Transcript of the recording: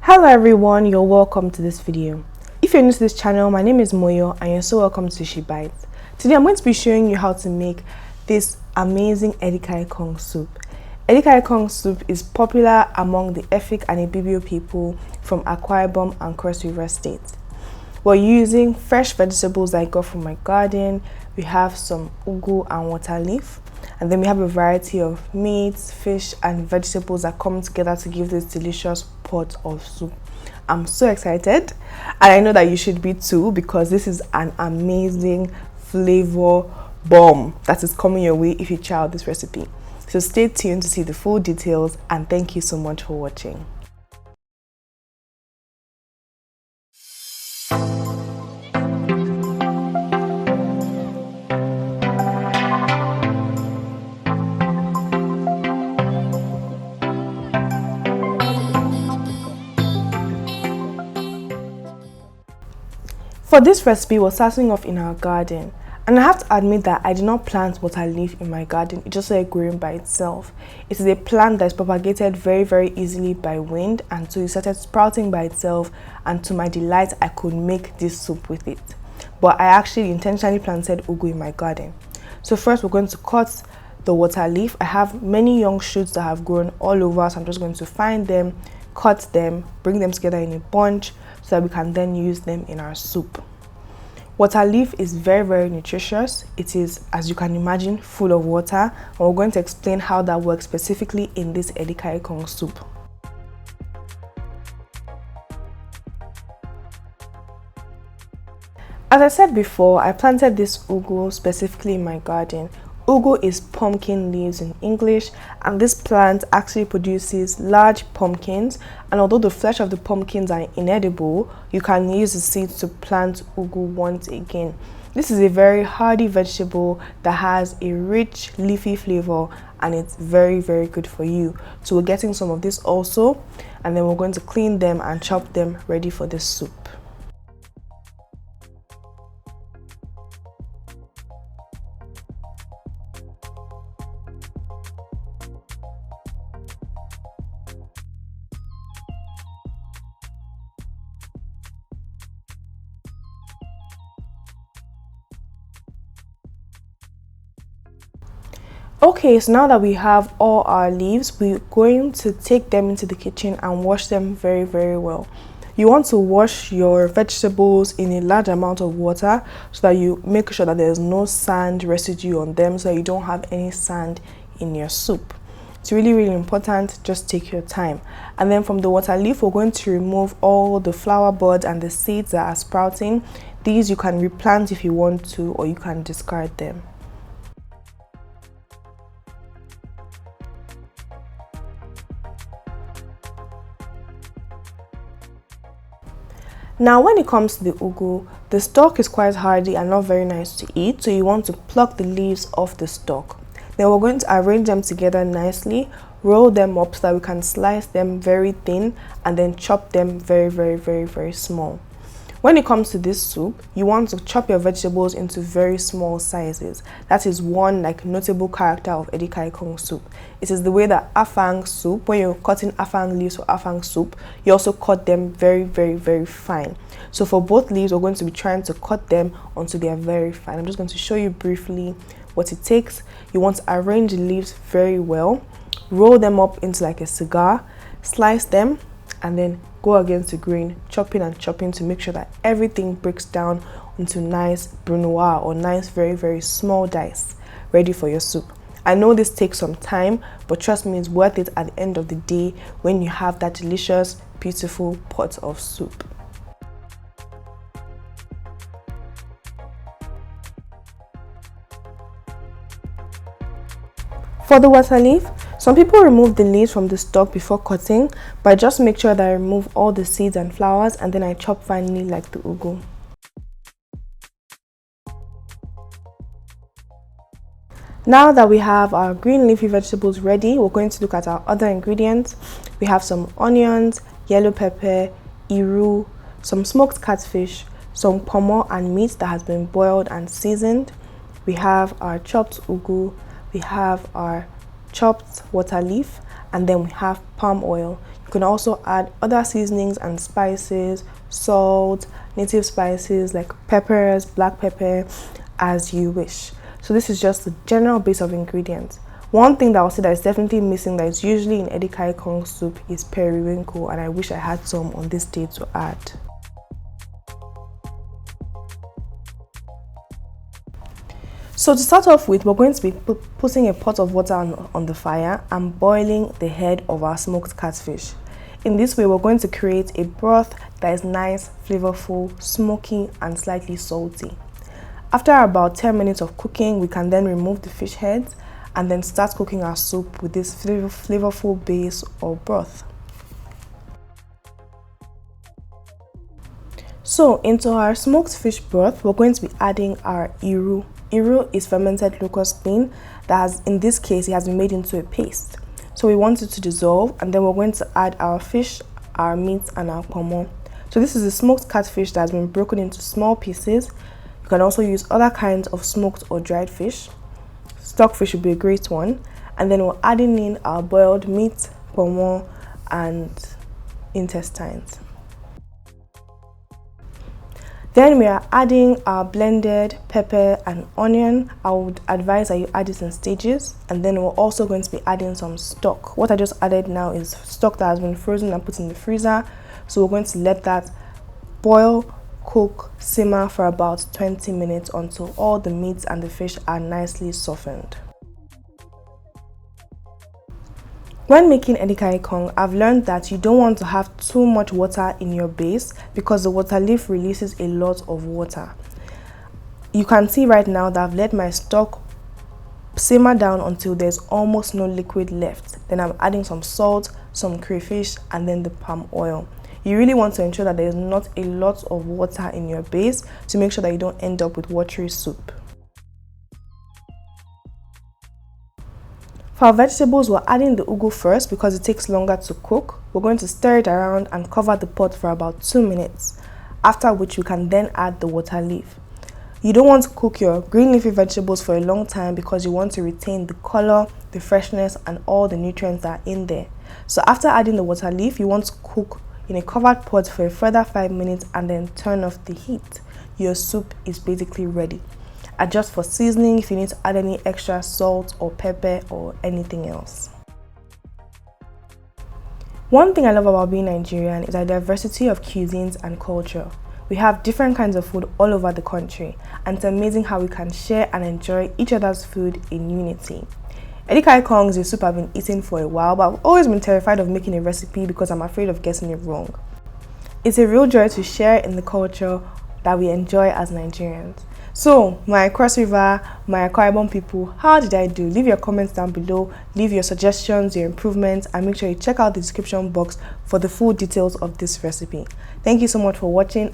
Hello everyone, you're welcome to this video. If you're new to this channel, my name is Moyo and you're so welcome to She Bites. Today I'm going to be showing you how to make this amazing Edikaiikong soup. Edikaiikong soup is popular among the Efik and Ibibio people from Akwa Ibom and Cross River State. We're using fresh vegetables that I got from my garden. We have some ugu and water leaf. And then we have a variety of meats, fish, and vegetables that come together to give this delicious pot of soup. I'm so excited, and I know that you should be too, because this is an amazing flavor bomb that is coming your way if you try out this recipe. So stay tuned to see the full details, and thank you so much for watching. For this recipe, we're starting off in our garden, and I have to admit that I did not plant water leaf in my garden. It just started growing by itself. It is a plant that is propagated very easily by wind, and so it started sprouting by itself, and to my delight I could make this soup with it. But I actually intentionally planted ugu in my garden. So first we're going to cut the water leaf. I have many young shoots that have grown all over, so I'm just going to find them, cut them, bring them together in a bunch so that we can then use them in our soup. Water leaf is very nutritious. It is, as you can imagine, full of water, and we're going to explain how that works specifically in this Edikaiikong soup. As I said before, I planted this ugu specifically in my garden. Ugu is pumpkin leaves in English, and this plant actually produces large pumpkins, and although the flesh of the pumpkins are inedible, you can use the seeds to plant ugu once again. This is a very hardy vegetable that has a rich leafy flavor, and it's very good for you. So we're getting some of this also, and then we're going to clean them and chop them ready for this soup. Okay, so now that we have all our leaves, we're going to take them into the kitchen and wash them very well. You want to wash your vegetables in a large amount of water so that you make sure that there's no sand residue on them, so that you don't have any sand in your soup. It's really important. Just take your time. And then from the water leaf, we're going to remove all the flower buds and the seeds that are sprouting. These you can replant if you want to, or you can discard them. Now when it comes to the ugu, the stalk is quite hardy and not very nice to eat, so you want to pluck the leaves off the stalk. Then we're going to arrange them together nicely, roll them up so that we can slice them very thin, and then chop them very small. When it comes to this soup, you want to chop your vegetables into very small sizes. That is one notable character of Edikaiikong soup. It is the way that afang soup, when you're cutting afang leaves for afang soup, you also cut them very fine. So for both leaves, we're going to be trying to cut them until they are very fine. I'm just going to show you briefly what it takes. You want to arrange the leaves very well, roll them up into like a cigar, slice them, and then go against the grain, chopping to make sure that everything breaks down into nice Brunoise, or nice very small dice, ready for your soup. I know this takes some time, but trust me, it's worth it at the end of the day when you have that delicious, beautiful pot of soup. For the water leaf, some people remove the leaves from the stalk before cutting, but I just make sure that I remove all the seeds and flowers, and then I chop finely like the ugu. Now that we have our green leafy vegetables ready, we're going to look at our other ingredients. We have some onions, yellow pepper, iru, some smoked catfish, some ponmo and meat that has been boiled and seasoned. We have our chopped ugu, we have our chopped water leaf, and then we have palm oil. You You can also add other seasonings and spices, salt, native spices like peppers, black pepper, as you wish. So this is just the general base of ingredients. One thing that I'll say that is definitely missing that is usually in Edikang soup is periwinkle, and I wish I had some on this day to add. So to start off with, we're going to be putting a pot of water on the fire and boiling the head of our smoked catfish. In this way, we're going to create a broth that is nice, flavorful, smoky, and slightly salty. After about 10 minutes of cooking, we can then remove the fish heads and then start cooking our soup with this flavorful base or broth. So into our smoked fish broth, we're going to be adding our iru. Iru is fermented locust bean that has, in this case, it has been made into a paste. So we want it to dissolve, and then we're going to add our fish, our meat, and our ponmo. So this is a smoked catfish that has been broken into small pieces. You can also use other kinds of smoked or dried fish. Stockfish would be a great one. And then we're adding in our boiled meat, ponmo, and intestines. Then we are adding our blended pepper and onion. I would advise that you add it in stages. And then we're also going to be adding some stock. What I just added now is stock that has been frozen and put in the freezer. So we're going to let that boil, cook, simmer for about 20 minutes until all the meats and the fish are nicely softened. When making EDIKAIIKONG, I've learned that you don't want to have too much water in your base because the water leaf releases a lot of water. You can see right now that I've let my stock simmer down until there's almost no liquid left. Then I'm adding some salt, some crayfish, and then the palm oil. You really want to ensure that there's not a lot of water in your base to make sure that you don't end up with watery soup. For our vegetables, we're adding the ugu first because it takes longer to cook. We're going to stir it around and cover the pot for about 2 minutes, after which we can then add the water leaf. You don't want to cook your green leafy vegetables for a long time because you want to retain the color, the freshness, and all the nutrients that are in there. So after adding the water leaf, you want to cook in a covered pot for a further 5 minutes and then turn off the heat. Your soup is basically ready. Adjust for seasoning if you need to add any extra salt or pepper or anything else. One thing I love about being Nigerian is the diversity of cuisines and culture. We have different kinds of food all over the country, and it's amazing how we can share and enjoy each other's food in unity. EDIKAIIKONG is a soup I've been eating for a while, but I've always been terrified of making a recipe because I'm afraid of getting it wrong. It's a real joy to share in the culture that we enjoy as Nigerians. So, my Cross River, my Akwa Ibom people, how did I do? Leave your comments down below, leave your suggestions, your improvements, and make sure you check out the description box for the full details of this recipe. Thank you so much for watching.